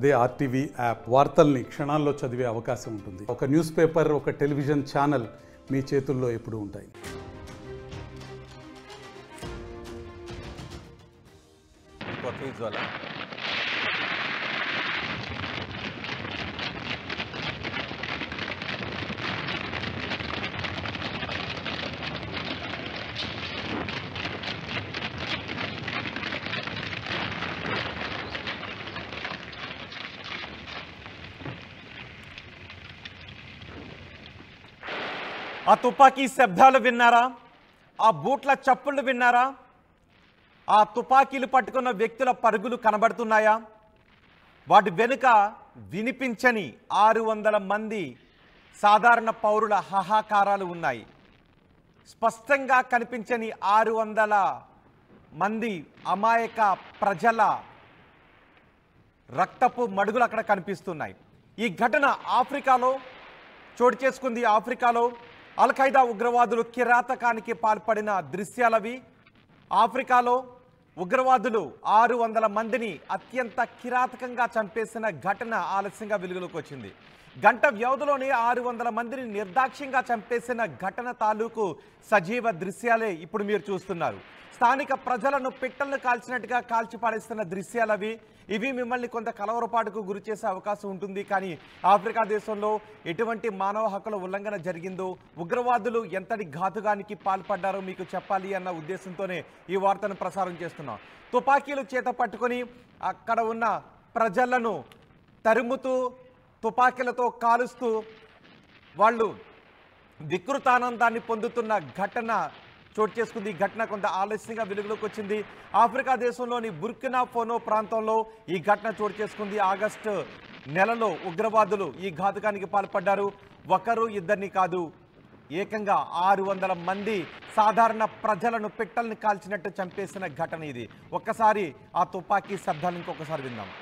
అదే RTV app వార్తల్ని క్షణాల్లో చదివే అవకాశం ఉంటుంది. ఒక న్యూస్ పేపర్, ఒక టెలివిజన్ ఛానల్ మీ చేతుల్లో ఎప్పుడూ ఉంటాయి. ఆ తుపాకీ శబ్దాలు విన్నారా? ఆ బూట్ల చప్పుళ్ళు విన్నారా? ఆ తుపాకీలు పట్టుకున్న వ్యక్తుల పరుగులు కనబడుతున్నాయా? వాటి వెనుక వినిపించని 600 మంది సాధారణ పౌరుల హాహాకారాలు ఉన్నాయి. స్పష్టంగా కనిపించని 600 మంది అమాయక ప్రజల రక్తపు మడుగులు అక్కడ కనిపిస్తున్నాయి. ఈ ఘటన ఆఫ్రికాలో చోటు చేసుకుంది. ఆఫ్రికాలో అల్-ఖైదా ఉగ్రవాదులు కిరాతకానికి పాల్పడిన దృశ్యాలవి. ఆఫ్రికాలో ఉగ్రవాదులు 600 మందిని అత్యంత కిరాతకంగా చంపేసిన ఘటన ఆలస్యంగా వెలుగులోకి వచ్చింది. గంట వ్యవధిలోనే 600 మందిని నిర్దాక్ష్యంగా చంపేసిన ఘటన తాలూకు సజీవ దృశ్యాలే ఇప్పుడు మీరు చూస్తున్నారు. స్థానిక ప్రజలను పిట్టలను కాల్చినట్టుగా కాల్చి పారేస్తున్న దృశ్యాలవి. ఇవి మిమ్మల్ని కొంత కలవరపాటుకు గురి చేసే అవకాశం ఉంటుంది. కానీ ఆఫ్రికా దేశంలో ఎటువంటి మానవ హక్కుల ఉల్లంఘన జరిగిందో, ఉగ్రవాదులు ఎంతటి ఘాతుకానికి పాల్పడ్డారో మీకు చెప్పాలి అన్న ఉద్దేశంతోనే ఈ వార్తను ప్రసారం చేస్తున్నాం. తుపాకీలు చేత పట్టుకొని అక్కడ ఉన్న ప్రజలను తరుముతూ, తుపాకీలతో కాలుస్తూ వాళ్ళు వికృతానందాన్ని పొందుతున్న ఘటన చోటు చేసుకుంది. ఈ ఘటన కొంత ఆలస్యంగా వెలుగులోకి వచ్చింది. ఆఫ్రికా దేశంలోని బుర్కినా ఫాసో ప్రాంతంలో ఈ ఘటన చోటు చేసుకుంది. ఆగస్టు నెలలో ఉగ్రవాదులు ఈ ఘాతుకానికి పాల్పడ్డారు. ఒకరు ఇద్దరిని కాదు, ఏకంగా 600 మంది సాధారణ ప్రజలను పిట్టల్ని కాల్చినట్టు చంపేసిన ఘటన ఇది. ఒక్కసారి ఆ తుపాకీ శబ్దాలు ఇంకొకసారి విందాం.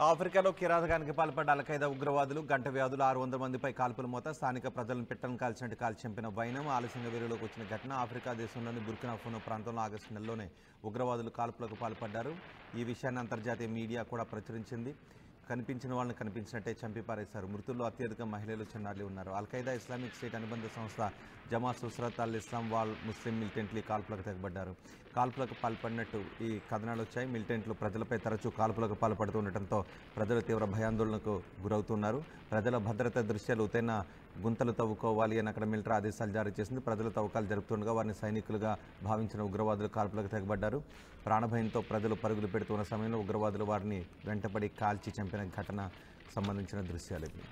ఆఫ్రికాలో కిరాతకానికి పాల్పడ్డ అల్-ఖైదా ఉగ్రవాదులు గంట వ్యవధిలో 600 మందిపై కాల్పుల మోత, స్థానిక ప్రజలను పిట్టలను కాల్చినట్టు కాల్చి చంపిన వైనం ఆలస్యంగా వెలుగులోకి వచ్చిన ఘటన. ఆఫ్రికా దేశంలోని బుర్కినా ఫాసో ప్రాంతంలో ఆగస్టు నెలలోనే ఉగ్రవాదులు కాల్పులకు పాల్పడ్డారు. ఈ విషయాన్ని అంతర్జాతీయ మీడియా కూడా ప్రచురించింది. కనిపించిన వాళ్ళని కనిపించినట్టే చంపి పారేశారు. మృతుల్లో అత్యధిక మహిళలు, చిన్నారులు ఉన్నారు. అల్-ఖైదా ఇస్లామిక్ స్టేట్ అనుబంధ సంస్థ జమాత్ ఉస్రత్ అల్ ఇస్లాం వాల్ ముస్లిం మిలిటెంట్లు కాల్పులకు తెగబడ్డారు. కాల్పులకు పాల్పడినట్టు ఈ కథనాలు వచ్చాయి. మిలిటెంట్లు ప్రజలపై తరచూ కాల్పులకు పాల్పడుతుండటంతో ప్రజలు తీవ్ర భయాందోళనకు గురవుతున్నారు. ప్రజల భద్రత దృష్ట్యా లోతైన గుంతలు తవ్వుకోవాలి అని అక్కడ మిలిటరీ ఆదేశాలు జారీ చేసింది. ప్రజలు తవ్వకాలు జరుపుతుండగా వారిని సైనికులుగా భావించిన ఉగ్రవాదులు కాల్పులకు తెగబడ్డారు. ప్రాణభయంతో ప్రజలు పరుగులు పెడుతున్న సమయంలో ఉగ్రవాదులు వారిని వెంటపడి కాల్చి చంపిన ఘటన సంబంధించిన దృశ్యాలు ఇవి.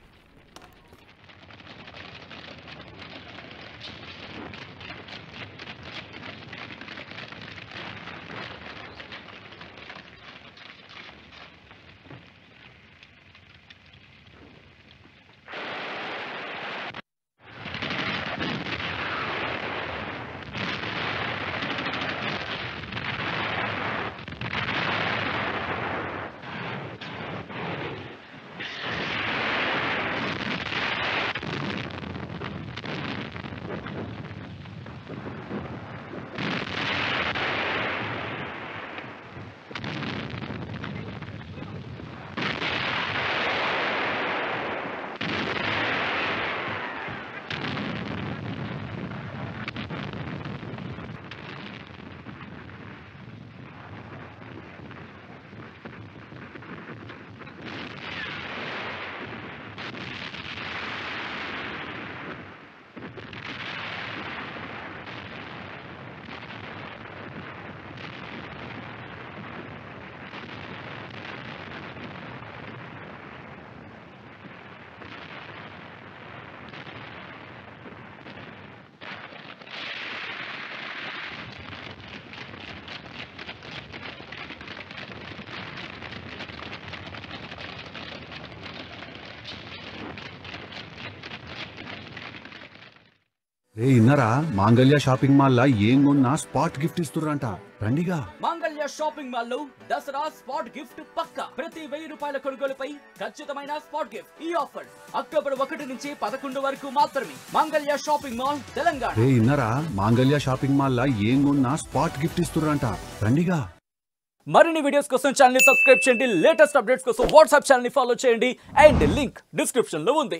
రే ఇన్నరా మాంగళ్య షాపింగ్ మాల్ లా ఏం కొన్నా స్పాట్ గిఫ్ట్ ఇస్తుర్రంట రండిగా. మాంగళ్య షాపింగ్ మాల్ లో దసరా స్పాట్ గిఫ్ట్ పక్కా. ప్రతి 1000 రూపాయల కొనుగోలుపై ఖచ్చితమైన స్పాట్ గిఫ్ట్. ఈ ఆఫర్ అక్టోబర్ 1 నుంచి 11 వరకు మాత్రమే. మాంగళ్య షాపింగ్ మాల్ తెలంగాణ. రే ఇన్నరా మాంగళ్య షాపింగ్ మాల్ లా ఏం కొన్నా స్పాట్ గిఫ్ట్ ఇస్తుర్రంట రండిగా. మరిన్ని వీడియోస్ కోసం ఛానల్ ని సబ్స్క్రైబ్ చేయండి. లేటెస్ట్ అప్డేట్స్ కోసం వాట్సాప్ ఛానల్ ని ఫాలో చేయండి. అండ్ లింక్ డిస్క్రిప్షన్ లో ఉంది.